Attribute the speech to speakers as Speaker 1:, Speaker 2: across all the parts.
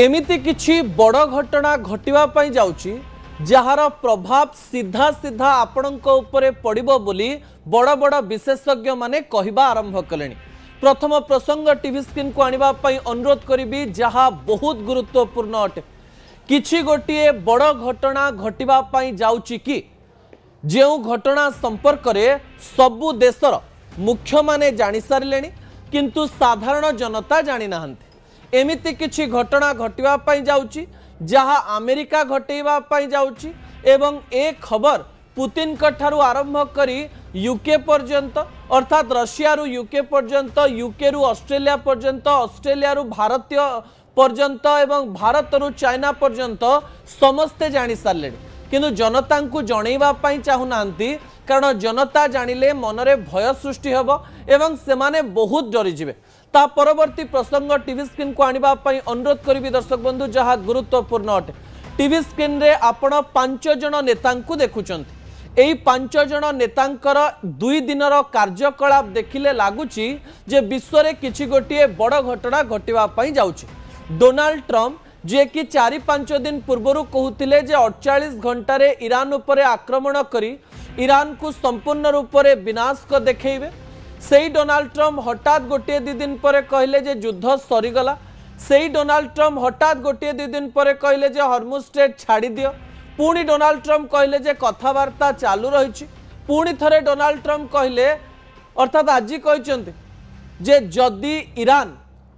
Speaker 1: एमिति किछि बड़ घटना घटिबा जाउछि जार प्रभाव सीधा सीधा आपणक उपरे पड़िबो बोली बड़ बड़ विशेषज्ञ माने कहिबा आरंभ कलेनि। प्रथम प्रसंग टीवी स्क्रीन को आनिबा पई अनुरोध करिबी जहाँ बहुत गुरुत्वपूर्ण अटे। किछि गोटिए बड़ घटना घटिबा पई जाउछि कि जेउ घटना संपर्क रे सबु देशर मुख्य माने जानि सारिलेनि किंतु साधारण जनता जानि नाहंती। एमिति किछि घटना घटिबा पई जाउछि जहाँ अमेरिका घटेबा पई जाउछि एवं ए खबर पुतिन कठारु आरंभ करी यूके पर्यंत अर्थात रशिया रु यूके पर्यंत यूके रु ऑस्ट्रेलिया पर्यंत ऑस्ट्रेलिया रु भारतीय पर्यंत एवं भारत रु चाइना पर्यंत समस्ते जानि सारले किंतु जनता को जनइबा पई चाहुनांती कारण जनता जानिले मनरे भय सृष्टि हेबो एवं सेमाने बहुत डरी जिवे। ता परवर्ती प्रसंग टीवी स्क्रीन को आनिबा पई अनुरोध करिबी दर्शक बंधु जहाँ गुरुत्वपूर्ण अटे। टीवी स्क्रीन रे आपण 5 जण नेतांकु देखुचंती। एई 5 जण नेतांकर 2 दिनर कार्यकलाप देखिले लागुची जे विश्व रे किछि गोटिए बड़ घटना घटिबा पई जाउची। डोनाल्ड ट्रम्प जे कि 4-5 दिन पूर्वरु कहूतिले जे 48 घंटारे ईरान उपरे आक्रमण करी ईरान को संपूर्ण रूप से विनाश को देखेबे, सेई डोनाल्ड ट्रम्प हठात गोटे 2 दिन पर कहले जे युद्ध सरीगला। सेई डोनाल्ड ट्रम्प हठात गोटे 2 दिन पर कहले जे हॉर्मुज स्ट्रेट छाड़ी दियो। पुणी डोनाल्ड ट्रम्प कहले जे कथावार्ता चालू रही। पुणी थरे डोनाल्ड ट्रम्प कहले अर्थात आज कहते जे जदि ईरान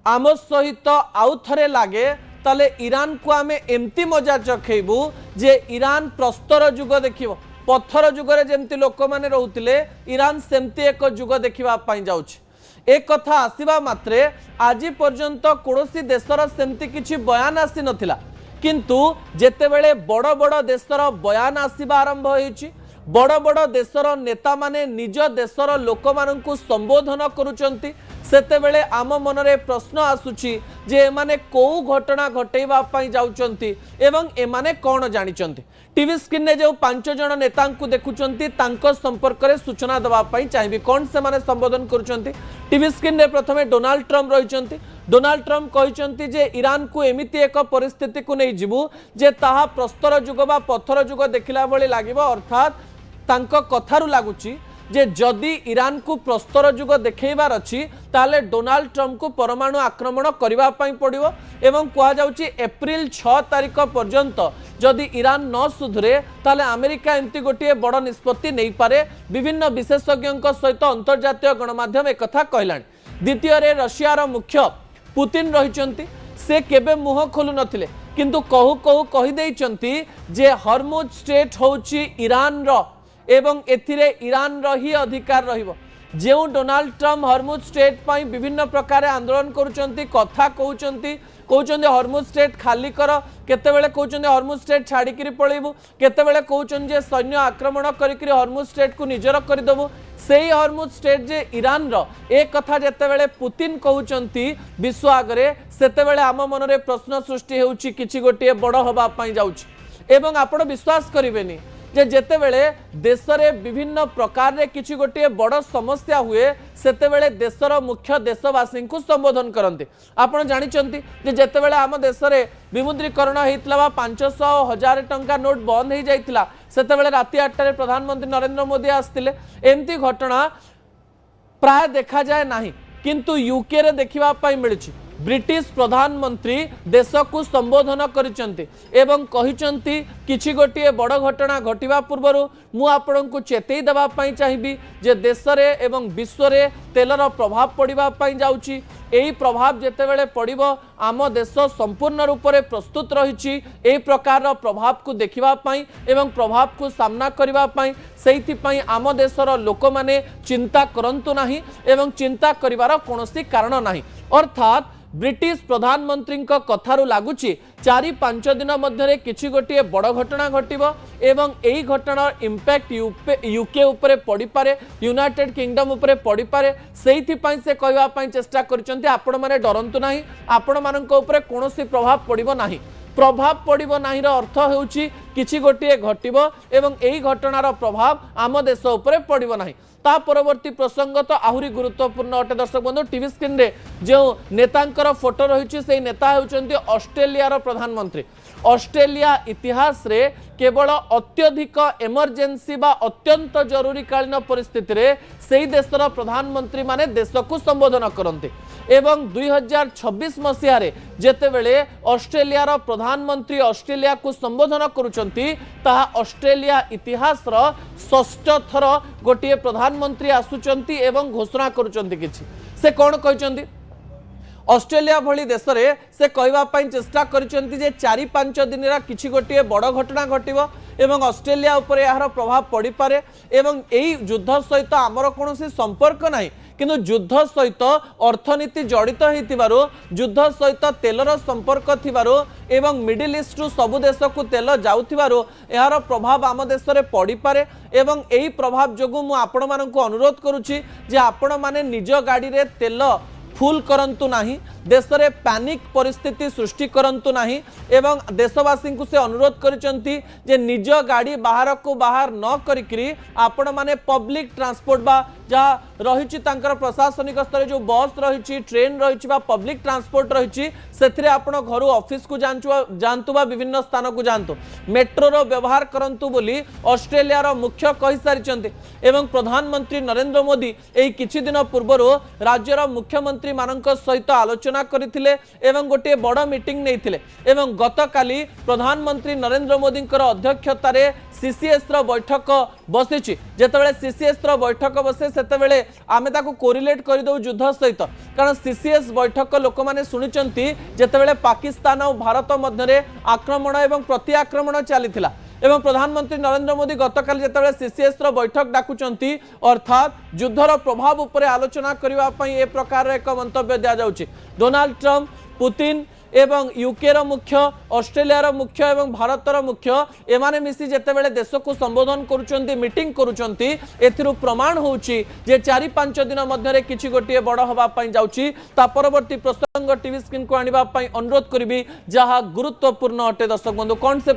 Speaker 1: आम सहित आउ थरे लागे ताले ईरान को आमे एमती मजा चखेबू जे ईरान प्रस्तर जुग देखिबो। पत्थर जुगरे जेमती लोक माने रहउतिले ईरान सेमती एक जुग देखिबा पई जाउछि। एक कथा आसीबा मात्रे आज पर्यंत कोनोसी देशर सेमती किछि बयान आसी नथिला किंतु जेतेबेले बड़ बड़ देशर बयान आसीबा आरंभ होइछि बड़ बड़ देशर नेता माने निज देशर लोक माननकु संबोधन करूचंती सेतेबेले आम मनरे प्रश्न आसुछि जे एमाने को घटना घटेबा पई जाउचंती एवं एमाने कोन जानिचंती। टीवी स्क्रीन ने जो 5 जण नेता देखुचंती तांको संपर्क रे सूचना दबा पई चाहिबी कोन से माने संबोधन करूचंती। टीवी स्क्रीन ने प्रथमे डोनाल्ड ट्रम्प रहिचंती। डोनाल्ड ट्रम्प कहिचंती जे ईरान को एमिति एक परिस्थिति को नै जिवु जे ताहा प्रस्तर जुग बा पत्थर जुग देखिला बळे लागिबो अर्थात तांको कथारु लागुची जे जदि ईरान को प्रस्तर जुग देखैबार अछि ताले डोनाल्ड ट्रम्प को परमाणु आक्रमण करबा पई पड़िबो एवं कहा जाउची एप्रिल 6 तारिख पर्यंत जदि ईरान न सुधरे ताले अमेरिका एमती गोटे बड़ निष्पत्ति नहीं पारे। विभिन्न विशेषज्ञों सहित अंतर्जातीय गणमाध्यम एक कथा कहलानी। द्वितीय रे रशियार मुख्य पुतिन रहिचंती से केबे मुह खोलु नथिले किंतु कहू कहू कहि देइचंती जे हॉर्मुज स्ट्रेट होउची ईरान रो एवं एथिरे ईरान रही अधिकार रहिबो। जेउ डोनाल्ड ट्रम्प हॉर्मुज स्ट्रेट पई विभिन्न प्रकार आंदोलन करूचंती कथा कहउचंती हॉर्मुज स्ट्रेट खाली कर केतेबेले कहउचंती हॉर्मुज स्ट्रेट छाड़ी किरि पळेबु केतेबेले कहउचंती जे सैन्य आक्रमण करिकरी हॉर्मुज स्ट्रेट को निजर करि दबु। सेही हॉर्मुज स्ट्रेट जे ईरान रो एक कथा जेतेबेले पुतिन कहउचंती विश्व आगरे सेतेबेले आम मनरे प्रश्न सृष्टि हेउची किछि गोटिए बड़ होबा पई जाउची एवं आपण विश्वास करिवेनी जे जेतेबेले देश रे विभिन्न प्रकार रे किछि गोटे बड़ समस्या हुए सेतेबेले देशर मुख्य देशवासी को संबोधन करते। आपण जानिचंती जे जेतेबेले आम देश रे विमुद्रीकरण हेइतला 500,000 टंका नोट बंद हो जाइतिला सेतेबेले राति 8 रे प्रधानमंत्री नरेंद्र मोदी आस्तिले। एमती घटना प्राय देखा जाए नाही किंतु यूके रे देखिबा पई मिलछि। ब्रिटिश प्रधानमंत्री देश को संबोधन करिसंती एवं कहिसंती किछि गोटिए बड़ घटना घटिबा पूर्वरु मु आपन को चेतई देबा पई चाहिबी जे देश रे एवं विश्व रे तेलर प्रभाव पड़िबा पई जाउची। एई प्रभाव जेतेबेले पड़िबो आम देश संपूर्ण रूप से प्रस्तुत रहिछि एई प्रकार प्रभाव को देखिबा पई एवं प्रभाव को सामना करिबा पई सेइथि पई आम देशर लोक माने चिंता करंतु नाही एवं चिंता करिवार कोनोसी कारण नाही। अर्थात ब्रिटिश प्रधानमंत्री कथारु लागुची 4-5 दिन मध्य किछि गोटिए बड़ घटना घटिबो एवं एई घटनार इंपैक्ट यूके उपरे पड़ी पारे यूनाइटेड किंगडम उपरे पड़ी पारे सेइथि पई से कहबा पई चेष्टा करचंती आपण माने डरंतु नाही आपण मानक उपरे कोनोसी प्रभाव पड़िबो नाही। प्रभाव पड़िबो नाहीर अर्थ हेउची किछि गोटिए घटिबो एवं एई घटनार प्रभाव आम देश उपरे पड़िबो नाही। ता परवर्ती प्रसंग तो आहुरी गुरुत्वपूर्ण अटे। दर्शक बंधु टीवी स्क्रीन रे जो नेतांकर फोटो रही से नेता होउचंती ऑस्ट्रेलिया प्रधानमंत्री। ऑस्ट्रेलिया इतिहास रे केवल अत्यधिक एमरजेंसी बा अत्यंत जरूरीकालीन परिस्थिति रे सेही देशर प्रधानमंत्री माने देश को संबोधन करते एवं 2026 मसीह जेतेबेले ऑस्ट्रेलिया प्रधानमंत्री ऑस्ट्रेलिया को संबोधन करुचंती ताहा ऑस्ट्रेलिया इतिहास रो षष्ठ थर गोटे प्रधानमंत्री आसुचंती एवं घोषणा करुचंती किछि से कोन कहचंती ऑस्ट्रेलिया भली देश में से कहवाई चेष्टा करिसेंती जे 4-5 दिन किछि गोटे बड़ घटना घटिबो एवं ऑस्ट्रेलिया उपर यार प्रभाव पड़ पारे एवं एई युद्ध सहित आमर कौन संपर्क नाही किंतु युद्ध सहित अर्थनीति जड़ित होइतिबारु युद्ध सहित तेलर संपर्क थिबारु एवं मिडिल ईस्ट रु सबु देश को तेल जाउथिबारु यार प्रभाव आम देश में पड़ पारे एवं एई प्रभाव जोगु मु आपण माननकु अनुरोध करुछि जे आपण माने निज गाड़ी रे तेल फुल करंतु नाही देश रे पैनिक परिस्थिति सृष्टि करंतु नाही एवं देशवासी को से अनुरोध करिसेंती जे निज गाड़ी बाहर को बाहर न करिकरी आपण माने पब्लिक ट्रांसपोर्ट बा जहाँ रही प्रशासनिक स्तर जो बस रही ट्रेन रही पब्लिक ट्रांसपोर्ट रही से आपण घर ऑफिस को जातु विभिन्न स्थान को जातु मेट्रोर व्यवहार करंतु बोली ऑस्ट्रेलिया मुख्य कहि सारिचंती एवं प्रधानमंत्री नरेंद्र मोदी एई किछि दिन पूर्व राज्यर मुख्यमंत्री मानक सहित आलोचना करथिले एवं गोटे बड़ मीटिंग नैथिले एवं गतकाली प्रधानमंत्री नरेंद्र मोदी अध्यक्षतार सीसीएस रो बैठक बसी जेतेबेले सीसीएस रो बैठक बसे सेतेबेले आमे ताको कोरिलेट कर दउ युद्ध सहित कारण सीसीएस बैठक लोक माने सुनिचंती जेतेबेले पाकिस्तान और भारत मध्य आक्रमण एवं प्रति आक्रमण चलीथिला एवं प्रधानमंत्री नरेंद्र मोदी गतकाल जेतेबेले सीसीएस रो बैठक डाकुचंती अर्थात युद्धर प्रभाव उपरे आलोचना करबा पई ए प्रकार एक मंतव्य दिया जाउची। डोनाल्ड ट्रंप पुतिन एवं यूके रो मुख्य ऑस्ट्रेलिया रो मुख्य एवं भारत रो मुख्य एमाने मिसी जेतेबेले देश को संबोधन करुचंती मीटिंग करुचंती एथिरु प्रमाण होउची जे 4-5 दिन मध्य किछि गोटिए बड़ हवा पई जाउची। ता परवर्ती प्रसंग टीवी स्क्रीन को आनिबा पई अनुरोध करिबी जहा गुरुत्वपूर्ण अटे। दर्शक बंधु कोन से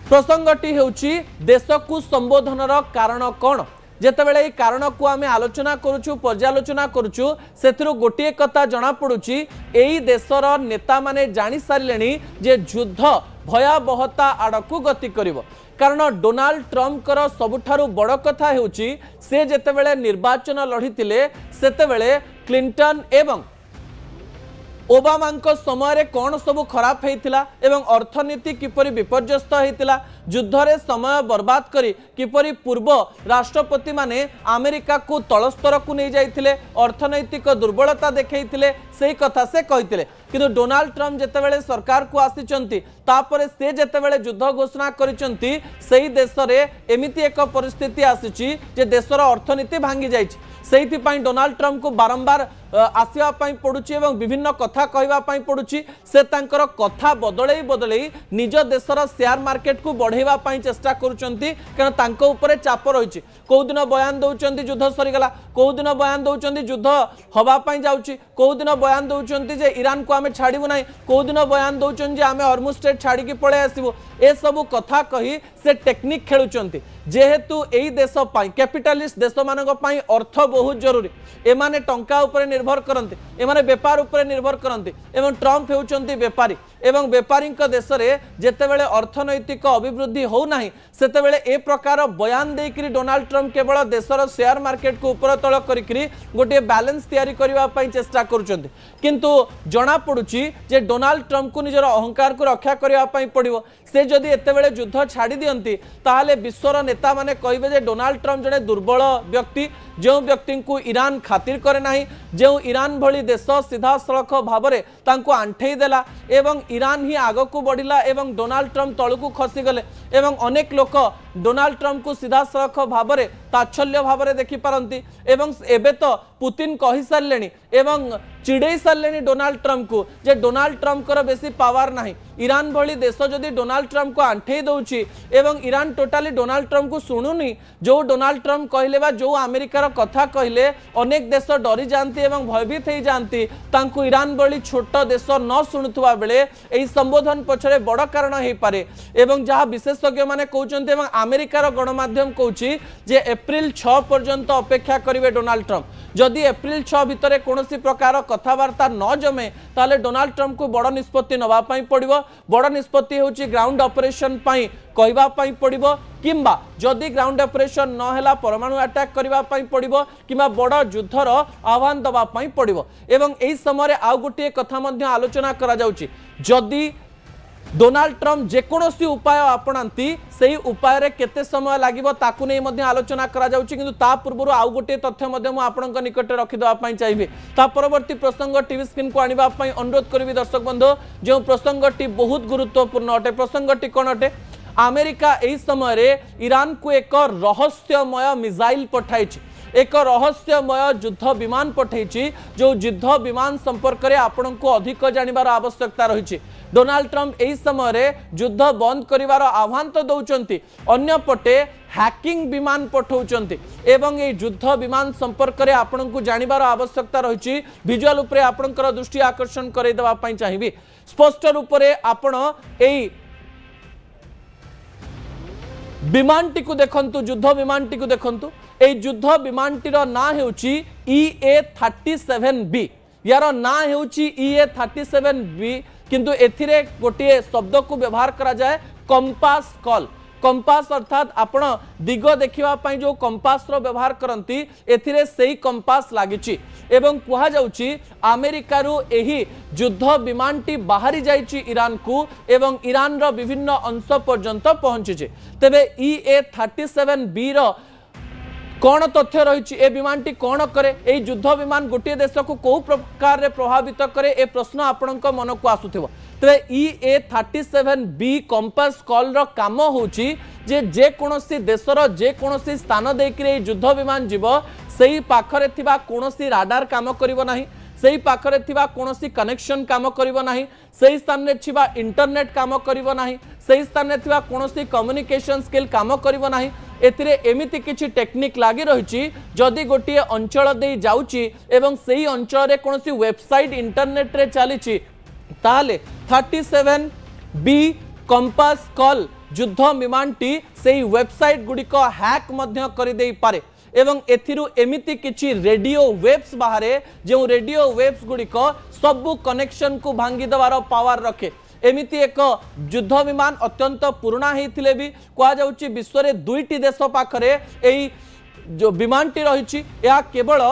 Speaker 1: प्रसंगटी हेउची देश को संबोधनर कारण कोन जेतेबेले एई कारण को आमे आलोचना करूछु पर्यालोचना करूछु सेथिरु गोटिए कथा जणा पडुची एई देशर नेता माने जानि सारिलेनी जे युद्ध भयावहता आड़कू गति करिवो कारण डोनाल्ड ट्रंप कर सबुठारु बड़ कथा हेउची से जेतेबेले निर्वाचन लढितिले सेतेबेले क्लिंटन एवं ओबामा समय रे कौन सब खराब होता एवं अर्थनीति किपरि विपर्यस्त होता युद्ध रे समय बर्बाद करी किपरि पूर्व राष्ट्रपति माने अमेरिका को तलस्तर को नहीं जाइथिले अर्थनैतिक दुर्बलता देखैथिले सेही कथा से कहिथिले किंतु डोनाल्ड ट्रंप जेतेबेले सरकार को आसीचंती तापरे से जेतेबेले युद्ध घोषणा करिचंती सेही देश रे एमिति एक परिस्थिति आसीची जे देशर अर्थनीति भांगी जाइछि सेही पई डोनाल्ड ट्रंप को बारंबार आसिया पई पडुची एवं विभिन्न कथा कहवा पई पडुची से तांकर कथा बदलई बदलई निज देशर शेयर मार्केट को बढ़ेवा पई चेष्टा करूचंती कारण तांको ऊपर चाप रहिछि को दिन बयान दउचंती युद्ध सरीगला को दिन बयान दउचंती युद्ध हवा पई जाउची को दिन बयान दउचंती जे ईरान को आमे छाड़िबु नाही को दिन बयान दउचंती जे आमे हॉर्मुज स्ट्रेट छाड़ी की पळे आसीबु ए सब कथा कही से टेक्निक खेलुचंती जेहेतु एई देश पई कैपिटलिस्ट देश मानक पई अर्थ बहुत जरूरी एमाने टंका ऊपर निर्भर करते एमाने व्यापार ऊपर निर्भर करते एवं ट्रंप हेउचंती व्यापारी एवं व्यापारी देश में जेतेबेले अर्थनैतिक अभिवृद्धि हो नाही सेतेबेले ए प्रकार बयान देकरी डोनाल्ड ट्रंप केवल देशर शेयर मार्केट को ऊपर तल करिकरी गोटे बैलेंस तैयारी करबा पई चेष्टा करूचंती किंतु जना पडुची जे डोनाल्ड ट्रंप को निजर अहंकार को रक्षा करबा पई पड़िबो से जदि एतेबेले युद्ध छाड़ी दियंती ताहाले विश्वर नेता माने कहिबे जे डोनाल्ड ट्रंप जने दुर्बल व्यक्ति जो व्यक्ति को ईरान खातिर करे नाही जो ईरान भली देश सीधा सड़क भाव में तांको आंठेई देला एवं ईरान ही आग को बढ़िला एवं डोनाल्ड ट्रंप तलू खसी गले एवं अनेक लोक डोनाल्ड ट्रंप को सीधा सड़क भाव में ताच्छल्य भाव में देखि पारंती एवं एबे तो पुतिन कहि सारलेनी एवं चिड़े सारे डोनाल्ड ट्रंप को जे डोनाल्ड ट्रंप को बेसी पावर नहीं ईरान भली देश जदि डोनाल्ड ट्रंप को आंठे दौची एवं ईरान टोटाली डोनाल्ड ट्रंप को शुणुनी जो डोनाल्ड ट्रंप कहले बा जो अमेरिकार कथा कहले अनेक देश डरी जाती एवं भयभीत हो जाती तांको ईरान भली छोट देश न शुणुवा बेले यही संबोधन पछरे बड़ कारण हो पारे एवं जहाँ विशेषज्ञ माने कहउचंती एवं अमेरिकार गणमाध्यम कहउची जे एप्रिल 6 पर्यंत अपेक्षा करिवे डोनाल्ड ट्रंप जदि एप्रिल 6 भितर कौनसी प्रकार कथबार्ता न जमे ताले डोनाल्ड ट्रंप को बड़ निष्पत्ति नवा पड़ो बड़ निष्पत्ति होची ग्राउंड ऑपरेशन पाई कहवा पड़ो किंबा जदि ग्राउंड ऑपरेशन न हैला परमाणु अटैक करबा पड़ो किंबा बड़ युद्धर आह्वान दबा पड़ो एवं एही समय आउ गोटे कथा मध्य आलोचना करा जाउची जदि डोनाल्ड ट्रंप जेकोसी उपाय आपणांती सेही उपाय रे केते समय लागिबो ताकू नै मध्य आलोचना करा जाउची किंतु ता पूर्व आउ गोटे तथ्य मध्य मु आपणक निकट रखि दवा पई चाहिबे ता परवर्ती प्रसंग टीवी स्क्रीन को आनिबा पई अनुरोध करबी दर्शक बंधु जो प्रसंगटी बहुत गुरुत्वपूर्ण अटे प्रसंगटी कोन अटे अमेरिका एही समय रे ईरान को एक रहस्यमय मिसाइल पठाइछि एक रहस्यमय युद्ध विमान पठाइछि जो युद्ध विमान संपर्क में आपण को अधिक जानिबार आवश्यकता रही डोनाल्ड ट्रंप एही समय रे युद्ध बंद करिवार आह्वान तो दौरान अन्य पटे हैकिंग विमान पठाउचंती एवं ये युद्ध विमान संपर्क में आपण को जानिबार आवश्यकता रही विजुअल उपरे आपणकर दृष्टि आकर्षण करई देबा पई चाहिबी स्पष्ट रूप से आपण एही विमानटी को देखंतु युद्ध विमानटी को देखंतु ए युद्ध विमानटीर ना हेउची EA-37B यार ना हेउची EA-37B किंतु एथिरे गोटे शब्द को व्यवहार करा जाए कंपास कॉल कंपास अर्थात आपण दिग देखिबा पई जो कंपास रो व्यवहार करंती एथिरे सेही कंपास लागिची एवं कुहा जाउची अमेरिका रो एही युद्ध विमानटी बाहरी जाइची ईरान को एवं ईरान रो विभिन्न अंश पर्यंत पहुंचीचे तबे EA-37B रो कौन तथ्य रही ए विमानटी कौन करे ए युद्ध विमान गोटे देश को कौ प्रकार रे प्रभावित करे ए प्रश्न आपणक मन को आसुथिबो तबे EA-37B कंपास कॉल रो काम होची जे कोनोसी देशर जे कोनोसी स्थान देकरे युद्ध विमान जीव सेही पाखरे थिबा कोनोसी राडार काम करिवो नाही सेही पाखरे थिबा कोनोसी कनेक्शन काम करिवो नाही सेही स्थान रे थिबा इंटरनेट काम करिवो नाही सेही स्थान रे थिबा कोनोसी कम्युनिकेशन स्किल काम करिवो नाही एथिरे एमिति किछि टेक्निक लागि रहिछि जदि गोटे अंचल दे जाउछि एवं सेही अंचल रे कोनोसी वेबसाइट इंटरनेट रे चलीछि ताले 37B कंपास कॉल युद्ध विमानटी सेही वेबसाइट गुडी को हैक मध्य करि देई पारे एवं एथिरु एमिति किछि रेडियो वेव्स बाहरे जो रेडियो वेव्स गुडी को सबु कनेक्शन को भांगी दवार पावर रखे एमिति एक युद्ध विमान अत्यंत पुराना होते भी कहुच्छी विश्व में दुईटी देश पाखरे एई जो विमानटी रही केवल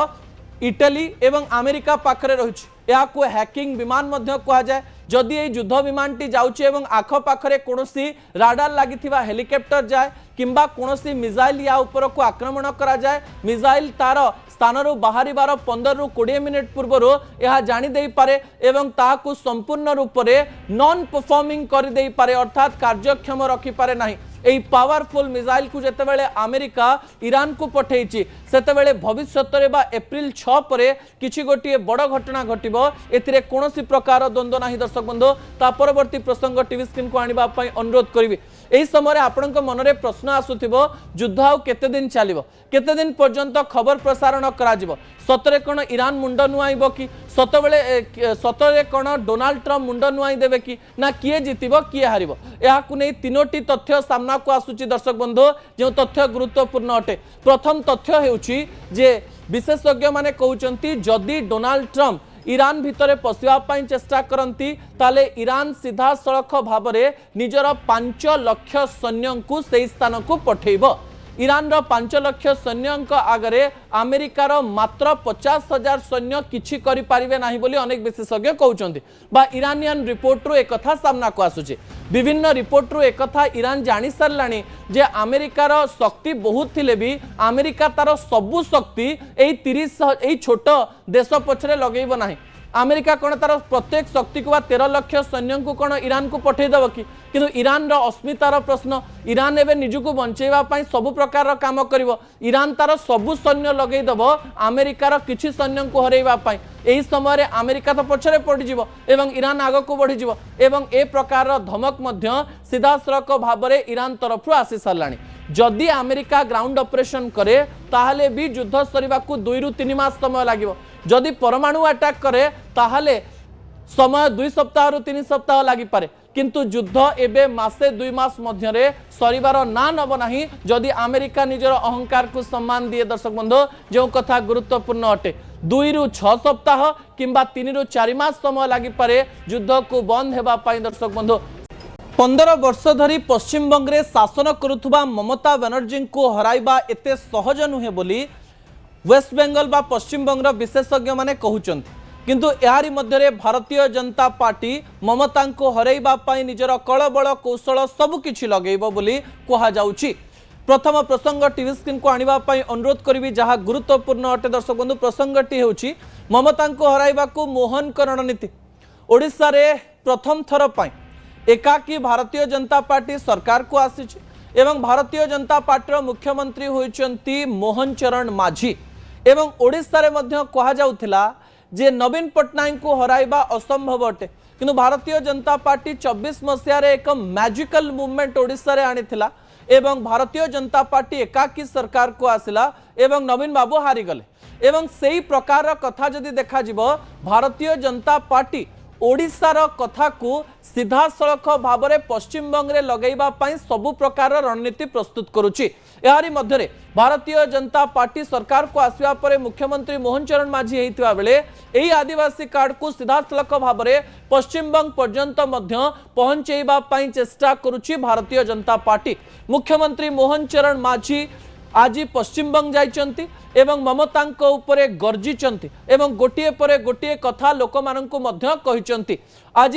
Speaker 1: इटली एवं अमेरिका पाखरे रही या को हैकिंग विमान मध्य कहा जाए जदि ये युद्ध विमानटी जाउची एवं आख पाखरे कोनोसी राडार लागिथिबा हेलिकॉप्टर जाए किंबा कोनोसी मिसाइल या ऊपर को आक्रमण करा जाए मिसाइल तार स्थान रु बाहरी 15 रु 20 मिनिट पूर्व यह जानी दे पारे एवं ताकू संपूर्ण रूप से नॉन परफॉर्मिंग कर दे पारे अर्थात कार्यक्षम रखि पारे नाही एई पावरफुल मिसाइल को जेतेबेले अमेरिका ईरान को पठेइची सेतेबेले भविष्यत रे बा एप्रिल 6 परे किछि गोटिए बड़ घटना घटिबो एथिरे कोनोसी प्रकार द्वंद्व नाही दर्शक बंधु ता परवर्ती प्रसंग टीवी स्क्रीन को आनिबा पई अनुरोध करिवि एही समय आपनक मनरे प्रश्न आसुथिबो युद्ध आउ केते दिन चलिबो केते दिन पर्यंत खबर प्रसारण करा जिवो सतरे कोन ईरान मुंड नुआइबो कि सतरे कोन डोनाल्ड ट्रंप मुंड नुआइ देबे कि ना किए जितिबो किए हारिबो याकु नै तीनोटी तथ्य सामना को आसुची दर्शक बंधु जो तथ्य गुरुत्वपूर्ण अटे प्रथम तथ्य हेउची जे विशेषज्ञ माने कहउचंती जदि डोनाल्ड ट्रंप ईरान भितरे पशिबा पई चेष्टा करंती ताले ईरान सीधा सड़क भाबरे निजर 5 लाख सैन्य को सेही स्थान को पठेइबो ईरान रो 5 लाख सैन्य आगरे अमेरिकार मात्र 50,000 सैन्य किछि करि पारिबे नाही बोली अनेक विशेषज्ञ कहउचंती बा ईरानियन रिपोर्ट रो एक कथा सामना को आसुची विभिन्न रिपोर्ट रो एक कथा ईरान जानि सरलाणी जे अमेरिकार शक्ति बहुत थिले भी अमेरिका तार सबु शक्ति एई 30 एई छोट देश पछरे लगेइबो नाही अमेरिका कौन तार प्रत्येक शक्ति को 13 लाख सैन्य को कौन ईरान को पठेदेव कि किंतु ईरान अस्मितार प्रश्न ईरान एवं निजक बंचाई सबु प्रकार काम कर ईरान तार सबु सैन्य लगेदेव अमेरिकार किसी सैन्य को हरैवाई यही समय अमेरिका तो पछरे पड़ज एवं ईरान आग को बढ़ी एवं ए प्रकार धमक सीधा सड़क भाव में ईरान तरफ आसी सारा जदि अमेरिका ग्राउंड ऑपरेशन करे ताहले भी युद्ध सरीबा को 2 ରୁ 3 मास समय लागिवो जदि परमाणु अटैक करे ताहले समय 2 सप्ताह रु 3 सप्ताह लागि पारे किंतु युद्ध एबे मासे 2 मास मध्यरे सरीबार ना नब नाही जदि अमेरिका निजर अहंकार को सम्मान दिए दर्शक बंधु जो कथा गुरुत्वपूर्ण अटे 2 ରୁ 6 सप्ताह किंबा 3 ରୁ 4 मास समय लागि पारे युद्ध को बंद हेबा पाई दर्शक बंधु 15 वर्ष धरी पश्चिम बंगे शासन करुथुबा ममता बनर्जी को हराइबा एते सहज नुहे बोली वेस्ट बेंगल बा पश्चिम बंगर विशेषज्ञ माने कहउचंती किंतु एहारी मध्यरे भारतीय जनता पार्टी ममता को हराइबा पाई निजर कलबल कौशल सबकिछि लगेइबो बोली कहा जाउछि। प्रथम प्रसंग टीवी स्क्रीन को आनिबा पाई अनुरोध करिवि जहा गुरुत्वपूर्ण अटे दर्शक बंधु प्रसंगटी हेउछि ममता को हराइबा को मोहन को रणनीति ओडिशा रे प्रथम थर पाई एकाकी भारतीय जनता पार्टी सरकार को आसी एवं भारतीय जनता पार्टी मुख्यमंत्री होइचंती मोहन चरण माझी एवं ओडिशा रे मध्य कहा जाउथिला जे नवीन पटनायक को हराइबा असंभव अटे किंतु भारतीय जनता पार्टी 24 मसीह एक मैजिकल मूवमेंट ओडिशा रे आनिथिला एवं भारतीय जनता पार्टी एकाकी सरकार को आसिला एवं नवीन बाबू हारी गले एवं सेही प्रकार कथा जदि देखा जिवो भारतीय जनता पार्टी ओडिशार कथा को सीधा सड़क भाव में पश्चिम बंगे लगेइबा पाई सबु प्रकार रणनीति प्रस्तुत करुछि। एहारी मध्यरे भारतीय जनता पार्टी सरकार को आसिबा परे मुख्यमंत्री मोहन चरण माझी हेइतिबा बेले एही आदिवासी कार्ड को सीधा सड़क भाव में पश्चिम बंग पर्यंत मध्य पहुंचेइबा पाई चेष्टा करुछि भारतीय जनता पार्टी। मुख्यमंत्री मोहन चरण माझी आज पश्चिम बंग जाइचंती एवं ममता उपरे गर्जिचंती एवं गोटिए परे गोटिए कथा लोक माननकु मध्य कहिचंती। आज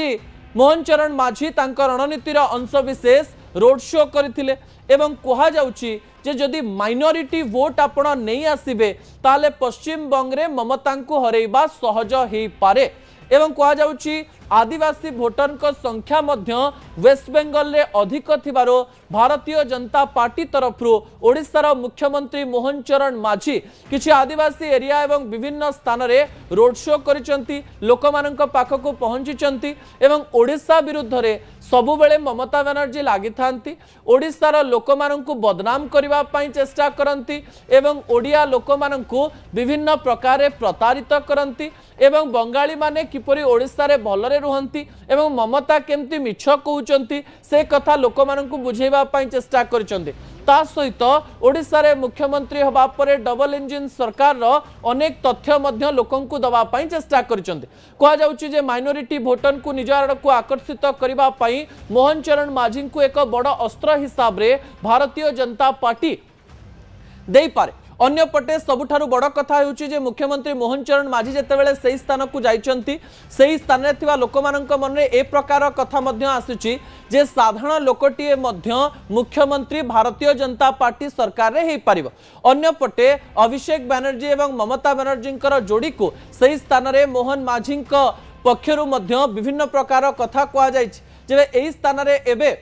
Speaker 1: मोहन चरण माझी तांकर रणनीतिर अंश विशेष रोड शो करथिले एवं कहा जाउची जे जदि माइनॉरिटी वोट आपण नहीं आसीबे ताले पश्चिम बंगरे ममता को हरैबा सहज हेई पारे एवं कहा जाउची आदिवासी भोटर को संख्या मध्य वेस्ट बेंगल रे अधिक थिबारो भारतीय जनता पार्टी तरफ ओडिशार मुख्यमंत्री मोहन चरण माझी किछि आदिवासी एरिया एवं विभिन्न स्थान रे रोड शो करिसंती लोक मानक पाखक पहुंचीचंती एवं ओडिशा विरुद्ध रे सबु बेले ममता बनर्जी लागि थांती ओडिशार लोक मानक बदनाम करबा पई चेष्टा करंती एवं ओडिया लोक मानक विभिन्न प्रकार प्रतारित करंती एवं बंगाली माने किपरि ओडिशा रे भलरे रुहंती एवं ममता केमती मिछ कहउचंती से कथा लोक मानक बुझेबा पई चेष्टा करचंती। ता सहित ओडिशा रे मुख्यमंत्री हबा परे डबल इंजिन सरकार रो अनेक तथ्य मध्य लोकन को दबा पई चेष्टा करचंती। कहा जाउची जे माइनॉरिटी भोटर को निज आड़ को आकर्षित करबा पई मोहन चरण माझी को एक बड़ अस्त्र हिसाब रे भारतीय जनता पार्टी देई पारे। अन्यपटे सबुठारु बड़ कथा हेउची जे मुख्यमंत्री मोहन चरण माझी जेतेबेले सेही स्थान को जाइचंती सेही स्थान रे थिबा लोकमाननक मन रे ए प्रकार कथा मध्य आसुची जे साधारण लोकटीए मध्य मुख्यमंत्री भारतीय जनता पार्टी सरकार रे हेई पारिबो। अन्यपटे अभिषेक बनर्जी एवं ममता बनर्जींकर जोड़ी को सेही स्थान रे मोहन माझींक पक्षरु मध्य विभिन्न प्रकार कथा कहा जाइछि जे एही स्थान रे एबे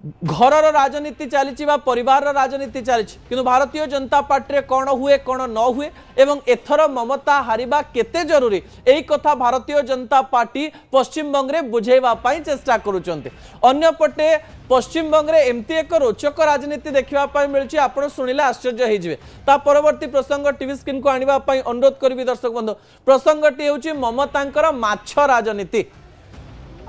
Speaker 1: घरर राजनीति चली परिवार राजनीति चली किंतु भारतीय जनता पार्टी रे कौन हुए कौन न हुए एवं एथर ममता हारिबा केते जरूरी एही कथा भारतीय जनता पार्टी पश्चिम बंगे बुझेबा पई चेष्टा करूचंते। अन्यपटे पश्चिम बंगे एमती एक रोचक राजनीति देखा मिलूँ आपड़ शुणिले आश्चर्य होइजिबे। ता परवर्ती प्रसंग टीवी स्क्रीन को आनिबा पई अनुरोध करिवि दर्शक बंधु। प्रसंगटी हेउची ममतांकर माछ राजनीति।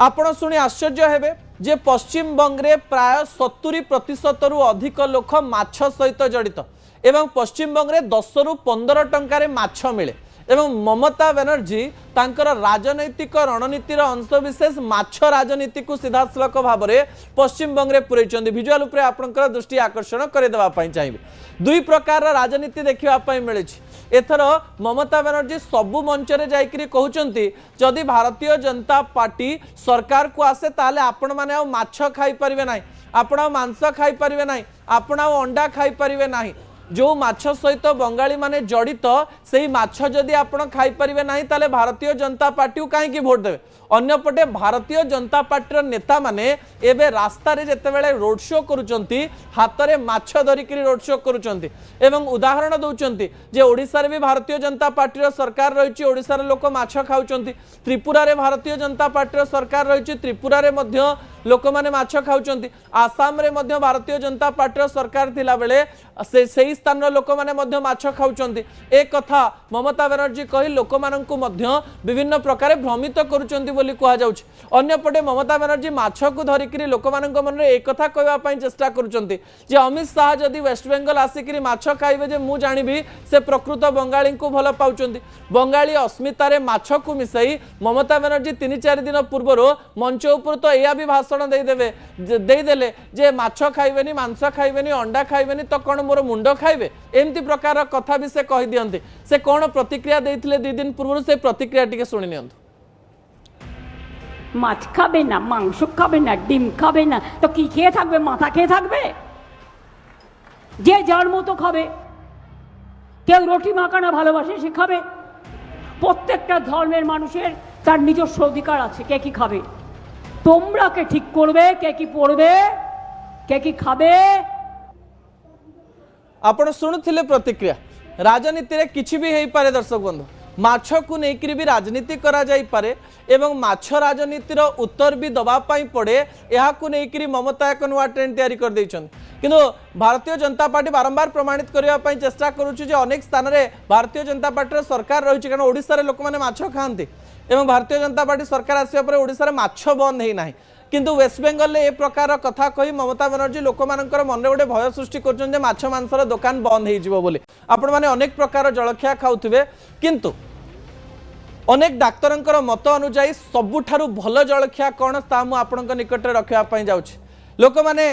Speaker 1: आपण शुणी आश्चर्य हेबे जे पश्चिम बंगे प्राय 70% रु अधिक लोक माछ सहित जड़ित एवं पश्चिम बंगे 10 ରୁ 15 टंकार माछ मिले एवं ममता बनर्जी तांकर राजनैतिक रणनीतिर अंश विशेष माछ राजनीति को सीधा सड़क भाव में पश्चिम बंगे पुरैचंदी। विजुअल उपरे आपनकर दृष्टि आकर्षण करदेवा चाहिए। दुई प्रकार राजनीति देखा मिली। एथर ममता बनर्जी सबु मंच रे जाइकरी कहउचंती जदि भारतीय जनता पार्टी सरकार को आसे ताले आपण माने माछ खाई परिवे नाही, आपण मांस खाई परिवे नाही, आपण अंडा खाई परिवे नाही। जो माछ सहित बंगाली माने जड़ित से माछ जदि आपण खाई परिबे नाही ताले भारतीय जनता पार्टी कहीं भोट देवे। अन्यपटे भारतीय जनता पार्टी नेता माने एबे रास्ता रे जेतेबेले रोड शो करूचंती हाथ रे माछ धरिक रोड शो करूचंती एवं उदाहरण दउचंती जे ओडिसा रे भी भारतीय जनता पार्टी सरकार रही। ओडिसा रे लोक माछ खाउचंती, त्रिपुरा रे भारतीय जनता पार्टी सरकार रही, त्रिपुरा रे मध्य लोक माने माछ खाउचंती, आसाम रे मध्य भारतीय जनता पार्टी सरकार थिला बेले से स्थान लोक माने मध्य माछ खाउचंती। एक कथा ममता बनर्जी कही लोक माननकु मध्य विभिन्न प्रकार भ्रमित करूचंती बोली कहा जाउछि। अन्यपटे ममता बनर्जी माछ को धरिकरी लोक माननक मन रे एक कथा कहबा पई चेष्टा करूचंती जे अमित शाह जदि वेस्ट बेंगल आसिकरी माछ खाइबे जे मु जानिबी से प्रकृत बंगाली को भल पाउचंती। बंगाली अस्मिता रे माछ को मिसाई ममता बनर्जी 3-4 दिन पूर्व मंच उपर तो या भी भाषण देदेले जे माछ खाइबेनी, मांस खाइबेनी, अंडा खाइबेनी तो कौन मोर मुंड खाइबे, एमती प्रकार कथा भी से कहि दियंती। से कौन प्रतिक्रिया देथिले 2 दिन पूर्व से प्रतिक्रिया टिके सुनि नियंतु।
Speaker 2: माछ खाबे ना, मांस खाबे ना, डिम खाबे ना तो की खेয়ে থাকবে, মাথা খেয়ে থাকবে? যে যার মতো খাবে। কেউ রুটি মাখানা ভালোবাসে সে খাবে। প্রত্যেকটা ধর্মের মানুষের তার নিজস্ব অধিকার আছে কে কি খাবে। তোমরা কে ঠিক করবে কে কি পড়বে কে কি খাবে।
Speaker 1: आपण शुणुले प्रतिक्रिया राजनीति रे किछि भी हेई पारे। दर्शक बंधु माछ को लेकर भी राजनीति करा जाई पारे एवं माछ राजनीतिर उत्तर भी दबा पाई पड़े। यहाँ लेकर ममता एक नुआ ट्रेंड तैयारी कर देइछन किंतु भारतीय जनता पार्टी बारंबार प्रमाणित करने चेष्टा करुच्ची अनेक स्थान में भारतीय जनता पार्टी सरकार रही कारण ओडिशा रे लोक माने माछ खाती एवं भारतीय जनता पार्टी सरकार आसिया पर ओडिशा रे माछ बंद है ना किंतु वेस्ट बेंगल ए प्रकार कथा कही ममता बनर्जी लोक मानकर मन गोटे भय सृष्टि कर माछ मांसर दुकान बंद हो आपण मैंने अनेक प्रकार जलखिया खाऊे किंतु अनेक डाक्तर मत अनुजाई सबुठारु भल जलखिया कौन ता मु आपण निकट रखापी जाऊँगी। लोक मैंने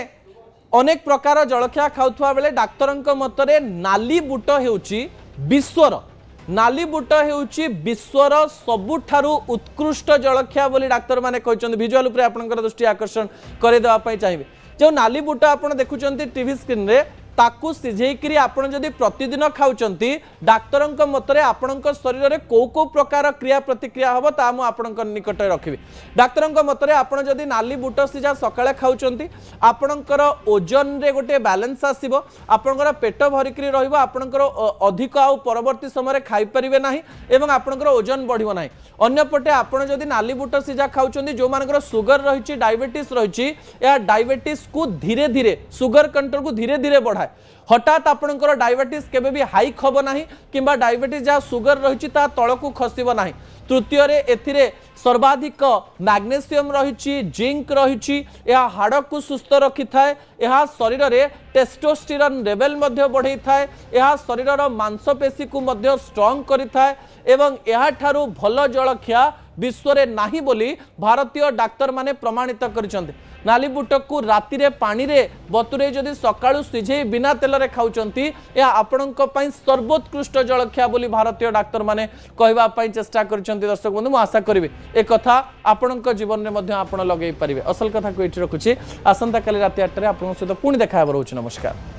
Speaker 1: अनेक प्रकार जलखिया खाऊा बेले डाक्तर मतरे नाली बुट होउची विश्वर नाली बुट होउची विश्वर सबुठारु उत्कृष्ट जलखिया बोली डाक्तर माने कहछन। विजुअल उपरे आपनकर दृष्टि आकर्षण करे देवा पई चाहिबे। जो नाली बुट आपण देखुचंती टीवी स्क्रीन रे ताकू सिझेइकरी आपण जदि प्रतिदिन खाउचंती डाक्तरंक मतरे आपणक शरीर रे को प्रकार क्रिया प्रतिक्रिया हबो ता मु आपणक निकट रखिबे। डाक्तरंक मतरे आपण जदि नाली बुट सिझा सकाळे खाउचंती आपणकर ओजन रे गोटे बैलेंस आसीबो, आपणकर पेट भरिकरी रहइबो, आपणकर अधिक आ परवर्ती समय रे खाइ परिबे नाही एवं आपणकर ओजन बढ़िबो नाही। अन्यपटे आपण जदि नाली बुट सिझा खाउचंती जो मानकर सुगर रहिछि डायबिटीज रहिछि या डायबिटीज को धीरे धीरे सुगर कंट्रोल को धीरे धीरे बढ़ाए हठात आपणकर डायबिटीज केबे भी हाई खब नाही किंबा डायबिटीज जहाँ सुगर रही तलकू खसब नाही। तृतीय रे एथिरे सर्वाधिक मैग्नेशियम रही जिंक रही हाड़ को सुस्थ रखी थाए, यह शरीर रे टेस्टोस्टेरोन लेवल मध्य बढ़ई थाए, यह शरीर मांसपेशी को मध्य स्ट्रॉन्ग करी थाए एवं यह ठारू भल जलखिया विश्व रे नाही बोली भारतीय डाक्तर माने प्रमाणित करिसंते। नाली बुट को राति रे पानी रे बतुरे जदि सकाळु सिझे बिना तेल रे खाउचंती या आपणक पई सर्वोत्कृष्ट जलखिया बोली भारतीय डाक्तर माने कहबा पई चेष्टा करिसंती। दर्शक बंधु मु आशा करिवे ए कथा आपणक जीवन रे मध्य आपण लगेई परिवे। असल कथा को एठी रखुची, आसंता काली राति 8 रे आपन सहित पुणी देखा होबो। नमस्कार।